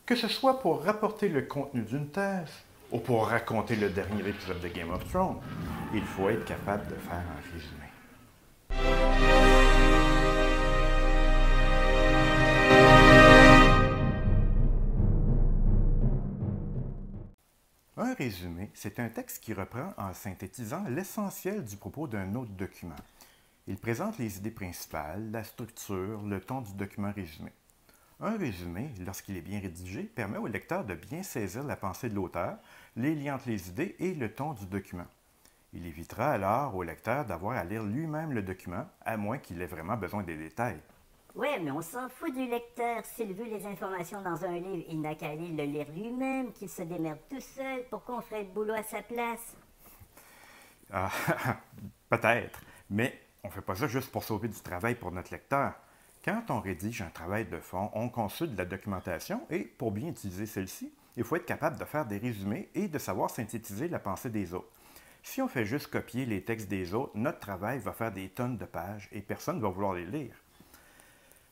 Que ce soit pour rapporter le contenu d'une thèse ou pour raconter le dernier épisode de Game of Thrones, il faut être capable de faire un résumé. Un résumé, c'est un texte qui reprend en synthétisant l'essentiel du propos d'un autre document. Il présente les idées principales, la structure, le ton du document résumé. Un résumé, lorsqu'il est bien rédigé, permet au lecteur de bien saisir la pensée de l'auteur, les liens entre les idées et le ton du document. Il évitera alors au lecteur d'avoir à lire lui-même le document, à moins qu'il ait vraiment besoin des détails. Ouais, mais on s'en fout du lecteur. S'il veut les informations dans un livre, il n'a qu'à aller le lire lui-même, qu'il se démerde tout seul. Pourquoi on ferait le boulot à sa place? Ah, peut-être, mais on ne fait pas ça juste pour sauver du travail pour notre lecteur. Quand on rédige un travail de fond, on consulte la documentation et pour bien utiliser celle-ci, il faut être capable de faire des résumés et de savoir synthétiser la pensée des autres. Si on fait juste copier les textes des autres, notre travail va faire des tonnes de pages et personne ne va vouloir les lire.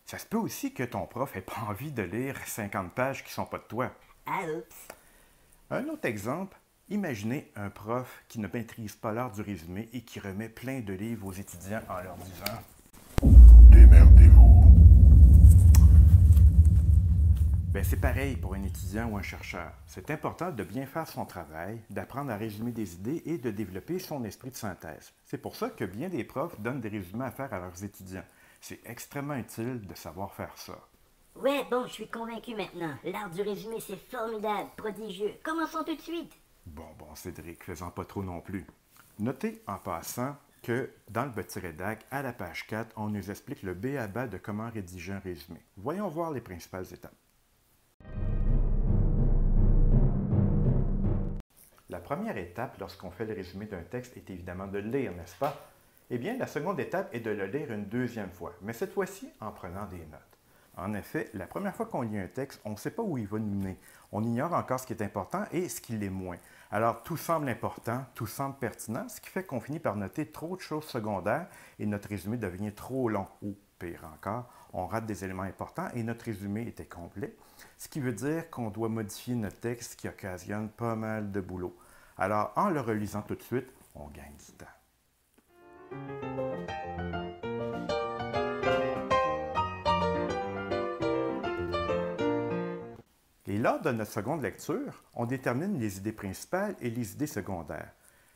Ça se peut aussi que ton prof n'ait pas envie de lire 50 pages qui ne sont pas de toi. Ah, oups. Un autre exemple, imaginez un prof qui ne maîtrise pas l'art du résumé et qui remet plein de livres aux étudiants en leur disant « Démerdez-vous ». Ben, c'est pareil pour un étudiant ou un chercheur. C'est important de bien faire son travail, d'apprendre à résumer des idées et de développer son esprit de synthèse. C'est pour ça que bien des profs donnent des résumés à faire à leurs étudiants. C'est extrêmement utile de savoir faire ça. Ouais, bon, je suis convaincu maintenant. L'art du résumé, c'est formidable, prodigieux. Commençons tout de suite. Bon, Cédric, faisant pas trop non plus. Notez en passant que dans le petit rédac, à la page 4, on nous explique le b.a.-ba de comment rédiger un résumé. Voyons voir les principales étapes. La première étape lorsqu'on fait le résumé d'un texte est évidemment de le lire, n'est-ce pas? Eh bien, la seconde étape est de le lire une deuxième fois, mais cette fois-ci en prenant des notes. En effet, la première fois qu'on lit un texte, on ne sait pas où il va nous mener. On ignore encore ce qui est important et ce qui l'est moins. Alors, tout semble important, tout semble pertinent, ce qui fait qu'on finit par noter trop de choses secondaires et notre résumé devient trop long. Ou, pire encore, on rate des éléments importants et notre résumé était complet, ce qui veut dire qu'on doit modifier notre texte, ce qui occasionne pas mal de boulot. Alors, en le relisant tout de suite, on gagne du temps. Et lors de notre seconde lecture, on détermine les idées principales et les idées secondaires.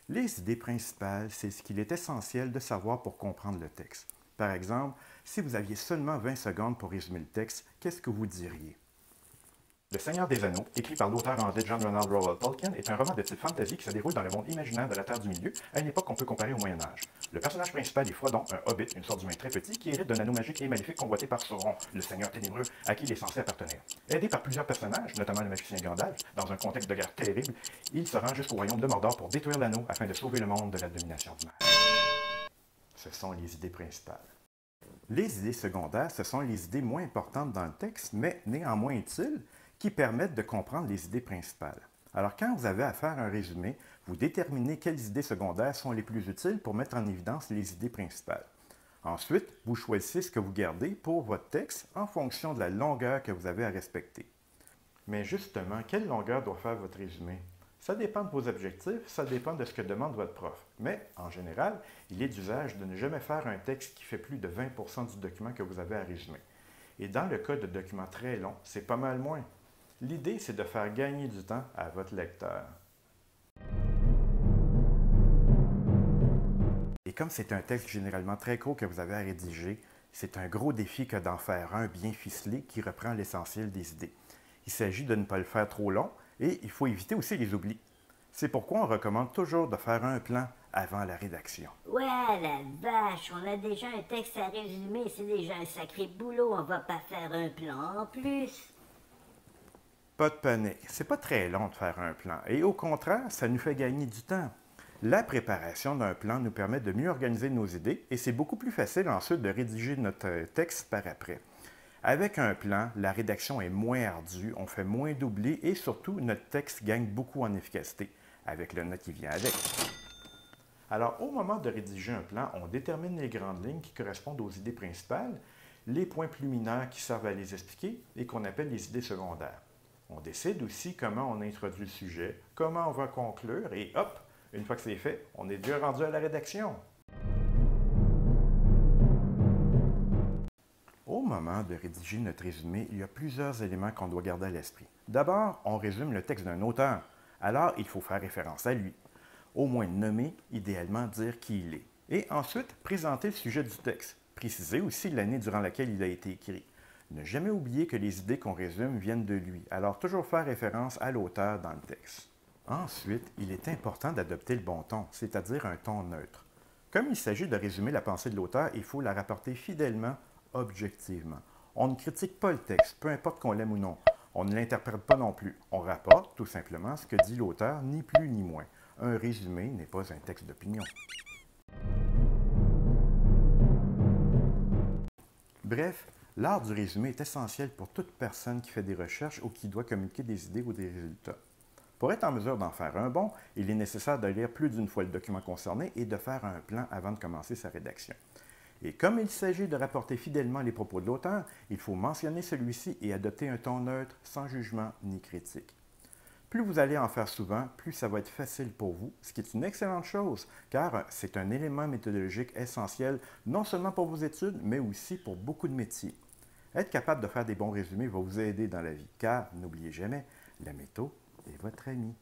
Les idées principales, c'est ce qu'il est essentiel de savoir pour comprendre le texte. Par exemple, si vous aviez seulement 20 secondes pour résumer le texte, qu'est-ce que vous diriez? Le Seigneur des Anneaux, écrit par l'auteur anglais John Ronald Reuel Tolkien, est un roman de type fantasy qui se déroule dans le monde imaginaire de la Terre du Milieu, à une époque qu'on peut comparer au Moyen Âge. Le personnage principal est Frodon, un hobbit, une sorte d'humain très petit, qui hérite d'un anneau magique et maléfique convoité par Sauron, le Seigneur ténébreux, à qui il est censé appartenir. Aidé par plusieurs personnages, notamment le magicien Gandalf, dans un contexte de guerre terrible, il se rend jusqu'au royaume de Mordor pour détruire l'anneau afin de sauver le monde de la domination du mal. Ce sont les idées principales. Les idées secondaires, ce sont les idées moins importantes dans le texte, mais néanmoins utiles, qui permettent de comprendre les idées principales. Alors, quand vous avez à faire un résumé, vous déterminez quelles idées secondaires sont les plus utiles pour mettre en évidence les idées principales. Ensuite, vous choisissez ce que vous gardez pour votre texte en fonction de la longueur que vous avez à respecter. Mais justement, quelle longueur doit faire votre résumé? Ça dépend de vos objectifs, ça dépend de ce que demande votre prof. Mais, en général, il est d'usage de ne jamais faire un texte qui fait plus de 20% du document que vous avez à résumer. Et dans le cas de documents très longs, c'est pas mal moins. L'idée, c'est de faire gagner du temps à votre lecteur. Et comme c'est un texte généralement très court que vous avez à rédiger, c'est un gros défi que d'en faire un bien ficelé qui reprend l'essentiel des idées. Il s'agit de ne pas le faire trop long et il faut éviter aussi les oublis. C'est pourquoi on recommande toujours de faire un plan avant la rédaction. Ouais, la vache, on a déjà un texte à résumer, c'est déjà un sacré boulot, on va pas faire un plan en plus. Pas de panique, c'est pas très long de faire un plan et au contraire, ça nous fait gagner du temps. La préparation d'un plan nous permet de mieux organiser nos idées et c'est beaucoup plus facile ensuite de rédiger notre texte par après. Avec un plan, la rédaction est moins ardue, on fait moins d'oublis et surtout, notre texte gagne beaucoup en efficacité avec le note qui vient avec. Alors, au moment de rédiger un plan, on détermine les grandes lignes qui correspondent aux idées principales, les points plus mineurs qui servent à les expliquer et qu'on appelle les idées secondaires. On décide aussi comment on introduit le sujet, comment on va conclure, et hop, une fois que c'est fait, on est déjà rendu à la rédaction. Au moment de rédiger notre résumé, il y a plusieurs éléments qu'on doit garder à l'esprit. D'abord, on résume le texte d'un auteur. Alors, il faut faire référence à lui. Au moins nommer, idéalement dire qui il est. Et ensuite, présenter le sujet du texte. Préciser aussi l'année durant laquelle il a été écrit. Ne jamais oublier que les idées qu'on résume viennent de lui, alors toujours faire référence à l'auteur dans le texte. Ensuite, il est important d'adopter le bon ton, c'est-à-dire un ton neutre. Comme il s'agit de résumer la pensée de l'auteur, il faut la rapporter fidèlement, objectivement. On ne critique pas le texte, peu importe qu'on l'aime ou non. On ne l'interprète pas non plus. On rapporte tout simplement ce que dit l'auteur, ni plus ni moins. Un résumé n'est pas un texte d'opinion. Bref, l'art du résumé est essentiel pour toute personne qui fait des recherches ou qui doit communiquer des idées ou des résultats. Pour être en mesure d'en faire un bon, il est nécessaire de lire plus d'une fois le document concerné et de faire un plan avant de commencer sa rédaction. Et comme il s'agit de rapporter fidèlement les propos de l'auteur, il faut mentionner celui-ci et adopter un ton neutre, sans jugement ni critique. Plus vous allez en faire souvent, plus ça va être facile pour vous, ce qui est une excellente chose, car c'est un élément méthodologique essentiel non seulement pour vos études, mais aussi pour beaucoup de métiers. Être capable de faire des bons résumés va vous aider dans la vie, car n'oubliez jamais, la méthode est votre ami.